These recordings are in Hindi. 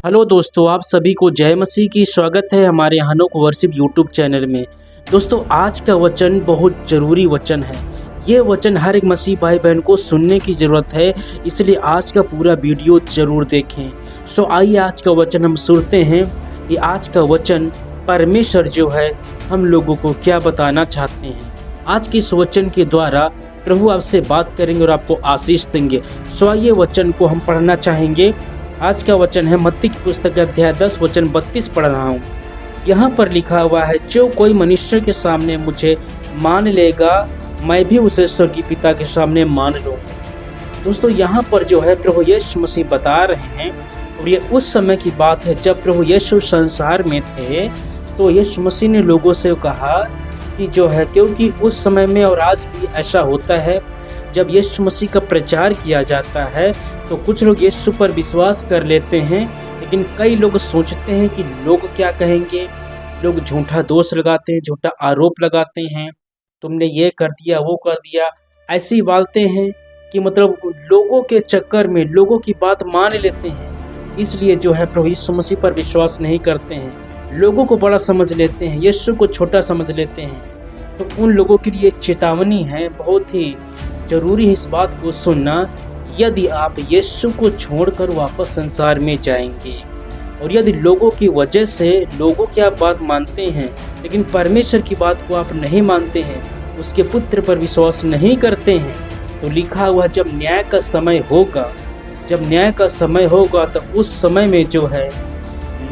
हेलो दोस्तों, आप सभी को जय मसीह की स्वागत है हमारे हनोक वर्शिप यूट्यूब चैनल में। दोस्तों, आज का वचन बहुत ज़रूरी वचन है। ये वचन हर एक मसीह भाई बहन को सुनने की ज़रूरत है, इसलिए आज का पूरा वीडियो ज़रूर देखें। आइए आज का वचन हम सुनते हैं कि आज का वचन परमेश्वर जो है हम लोगों को क्या बताना चाहते हैं। आज के इस वचन के द्वारा प्रभु आपसे बात करेंगे और आपको आशीष देंगे। आइए वचन को हम पढ़ना चाहेंगे। आज का वचन है मत्ती की पुस्तक अध्याय 10 वचन 32 पढ़ रहा हूँ। यहाँ पर लिखा हुआ है, जो कोई मनुष्य के सामने मुझे मान लेगा, मैं भी उसे स्वर्गीय पिता के सामने मान लूँगा। दोस्तों, यहाँ पर जो है प्रभु यीशु मसीह बता रहे हैं, और ये उस समय की बात है जब प्रभु यीशु संसार में थे। तो यीशु मसीह ने लोगों से कहा कि जो है, क्योंकि उस समय में और आज भी ऐसा होता है, जब यीशु मसीह का प्रचार किया जाता है तो कुछ लोग यीशु पर विश्वास कर लेते हैं, लेकिन कई लोग सोचते हैं कि लोग क्या कहेंगे। लोग झूठा दोष लगाते हैं, झूठा आरोप लगाते हैं, तुमने ये कर दिया, वो कर दिया, ऐसे ही बालते हैं कि मतलब लोगों के चक्कर में लोगों की बात मान लेते हैं। इसलिए जो है प्रभु यीशु मसीह पर विश्वास नहीं करते हैं, लोगों को बड़ा समझ लेते हैं, यीशु को छोटा समझ लेते हैं। तो उन लोगों के लिए चेतावनी है, बहुत ही जरूरी है इस बात को सुनना। यदि आप यीशु को छोड़कर वापस संसार में जाएंगे, और यदि लोगों की वजह से लोगों की आप बात मानते हैं, लेकिन परमेश्वर की बात को आप नहीं मानते हैं, उसके पुत्र पर विश्वास नहीं करते हैं, तो लिखा हुआ जब न्याय का समय होगा, जब न्याय का समय होगा तो उस समय में जो है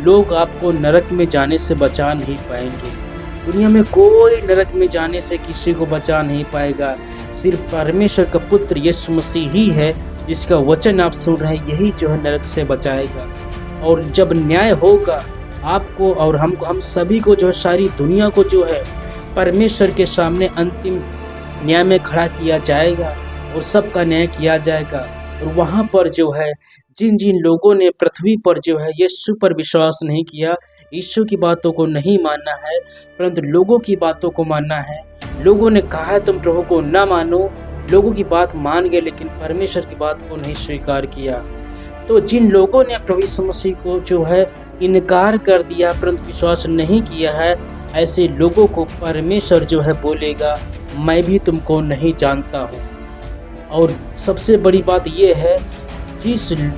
लोग आपको नरक में जाने से बचा नहीं पाएंगे। दुनिया में कोई नरक में जाने से किसी को बचा नहीं पाएगा। सिर्फ परमेश्वर का पुत्र यीशु मसीह ही है जिसका वचन आप सुन रहे हैं, यही जो है नरक से बचाएगा। और जब न्याय होगा, आपको और हमको, हम सभी को जो है, सारी दुनिया को जो है परमेश्वर के सामने अंतिम न्याय में खड़ा किया जाएगा और सबका न्याय किया जाएगा। और वहाँ पर जो है जिन जिन लोगों ने पृथ्वी पर जो है यीशु पर विश्वास नहीं किया, यीशु की बातों को नहीं मानना है, परंतु लोगों की बातों को मानना है। लोगों ने कहा है तुम प्रभु को ना मानो, लोगों की बात मान गए, लेकिन परमेश्वर की बात को नहीं स्वीकार किया। तो जिन लोगों ने प्रभु यीशु मसीह को जो है इनकार कर दिया, परंतु विश्वास नहीं किया है, ऐसे लोगों को परमेश्वर जो है बोलेगा, मैं भी तुमको नहीं जानता हूँ। और सबसे बड़ी बात यह है, जिन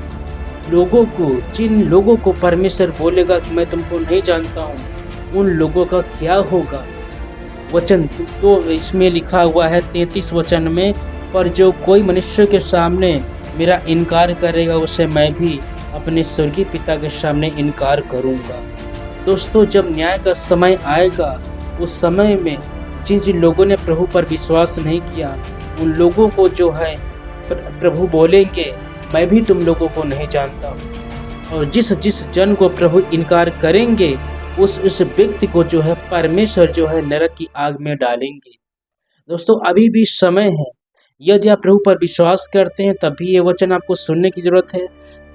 लोगों को परमेश्वर बोलेगा कि मैं तुमको नहीं जानता हूँ, उन लोगों का क्या होगा। वचन तो इसमें लिखा हुआ है 33 वचन में, पर जो कोई मनुष्य के सामने मेरा इनकार करेगा, उसे मैं भी अपने स्वर्गीय पिता के सामने इनकार करूँगा। दोस्तों, जब न्याय का समय आएगा, उस समय में जिन जिन लोगों ने प्रभु पर विश्वास नहीं किया, उन लोगों को जो है प्रभु बोलेंगे, मैं भी तुम लोगों को नहीं जानता हूँ। और जिस जिस जन को प्रभु इनकार करेंगे, उस व्यक्ति को जो है परमेश्वर जो है नरक की आग में डालेंगे। दोस्तों, अभी भी समय है, यदि आप प्रभु पर विश्वास करते हैं तभी ये वचन आपको सुनने की जरूरत है,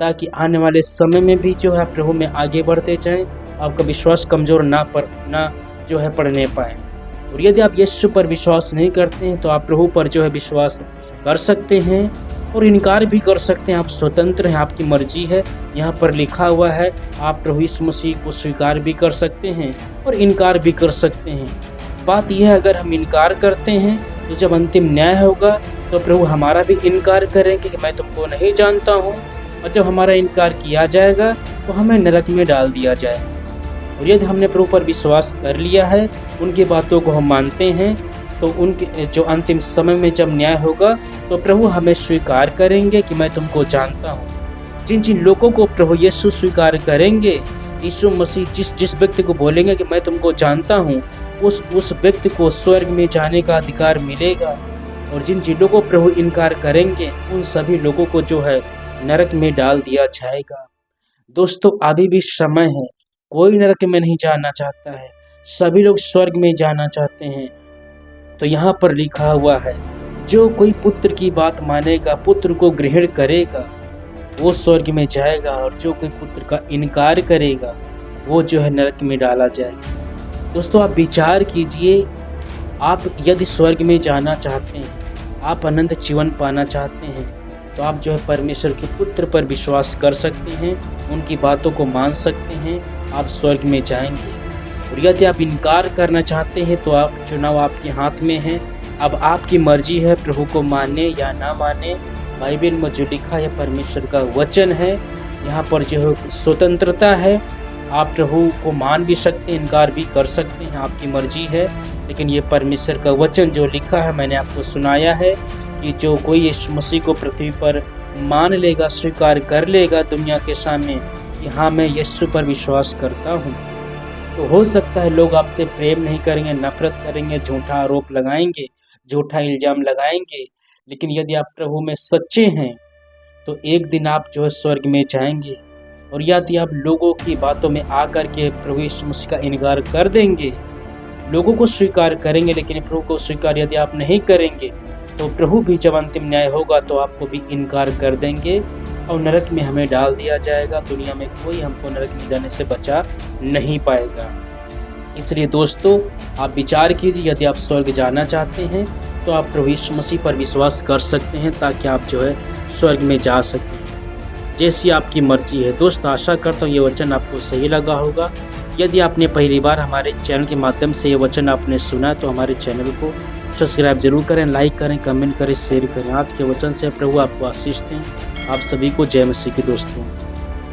ताकि आने वाले समय में भी जो है प्रभु में आगे बढ़ते जाएं, आपका विश्वास कमजोर ना जो है पड़ने पाए। और यदि आप यीशु पर विश्वास नहीं करते हैं, तो आप प्रभु पर जो है विश्वास कर सकते हैं और इनकार भी कर सकते हैं। आप स्वतंत्र हैं, आपकी मर्जी है। यहाँ पर लिखा हुआ है, आप प्रभु यीशु मसीह को स्वीकार भी कर सकते हैं और इनकार भी कर सकते हैं। बात यह है, अगर हम इनकार करते हैं तो जब अंतिम न्याय होगा तो प्रभु हमारा भी इनकार करेंगे कि मैं तुमको नहीं जानता हूँ, और जब हमारा इनकार किया जाएगा तो हमें नरक में डाल दिया जाएगा। और यदि हमने प्रभु पर विश्वास कर लिया है, उनकी बातों को हम मानते हैं, तो उनके जो अंतिम समय में जब न्याय होगा तो प्रभु हमें स्वीकार करेंगे कि मैं तुमको जानता हूँ। जिन जिन लोगों को प्रभु यीशु स्वीकार करेंगे, यीशु मसीह जिस व्यक्ति को बोलेंगे कि मैं तुमको जानता हूँ, उस व्यक्ति को स्वर्ग में जाने का अधिकार मिलेगा। और जिन जिन लोगों को प्रभु इनकार करेंगे, उन सभी लोगों को जो है नरक में डाल दिया जाएगा। दोस्तों, अभी भी समय है, कोई नरक में नहीं जाना चाहता है, सभी लोग स्वर्ग में जाना चाहते हैं। तो यहाँ पर लिखा हुआ है, जो कोई पुत्र की बात मानेगा, पुत्र को ग्रहण करेगा, वो स्वर्ग में जाएगा, और जो कोई पुत्र का इनकार करेगा, वो जो है नरक में डाला जाएगा। दोस्तों, आप विचार कीजिए, आप यदि स्वर्ग में जाना चाहते हैं, आप अनंत जीवन पाना चाहते हैं, तो आप जो है परमेश्वर के पुत्र पर विश्वास कर सकते हैं, उनकी बातों को मान सकते हैं, आप स्वर्ग में जाएंगे। और यदि आप इनकार करना चाहते हैं तो आप चुनाव आपके हाथ में है। अब आपकी मर्जी है प्रभु को माने या ना माने। बाइबल में जो लिखा है परमेश्वर का वचन है, यहाँ पर जो है स्वतंत्रता है। आप प्रभु को मान भी सकते हैं, इनकार भी कर सकते हैं, आपकी मर्जी है। लेकिन ये परमेश्वर का वचन जो लिखा है मैंने आपको सुनाया है कि जो कोई यीशु मसीह को पृथ्वी पर मान लेगा, स्वीकार कर लेगा दुनिया के सामने कि हाँ मैं यीशु पर विश्वास करता हूँ, तो हो सकता है लोग आपसे प्रेम नहीं करेंगे, नफरत करेंगे, झूठा आरोप लगाएंगे, झूठा इल्जाम लगाएंगे। लेकिन यदि आप प्रभु में सच्चे हैं तो एक दिन आप जो है स्वर्ग में जाएंगे। और यदि आप लोगों की बातों में आकर के प्रभु यीशु मसीह का इनकार कर देंगे, लोगों को स्वीकार करेंगे लेकिन प्रभु को स्वीकार यदि आप नहीं करेंगे, तो प्रभु भी जब अंतिम न्याय होगा तो आपको भी इनकार कर देंगे और नरक में हमें डाल दिया जाएगा। दुनिया में कोई हमको नरक में जाने से बचा नहीं पाएगा। इसलिए दोस्तों आप विचार कीजिए, यदि आप स्वर्ग जाना चाहते हैं तो आप प्रभु यीशु मसीह पर विश्वास कर सकते हैं ताकि आप जो है स्वर्ग में जा सकें, जैसी आपकी मर्जी है। दोस्त आशा करता हूँ ये वचन आपको सही लगा होगा। यदि आपने पहली बार हमारे चैनल के माध्यम से ये वचन आपने सुना तो हमारे चैनल को सब्सक्राइब जरूर करें, लाइक करें, कमेंट करें, शेयर करें। आज के वचन से प्रभु आपको आशीष दें। आप सभी को जय मसीह की दोस्तों।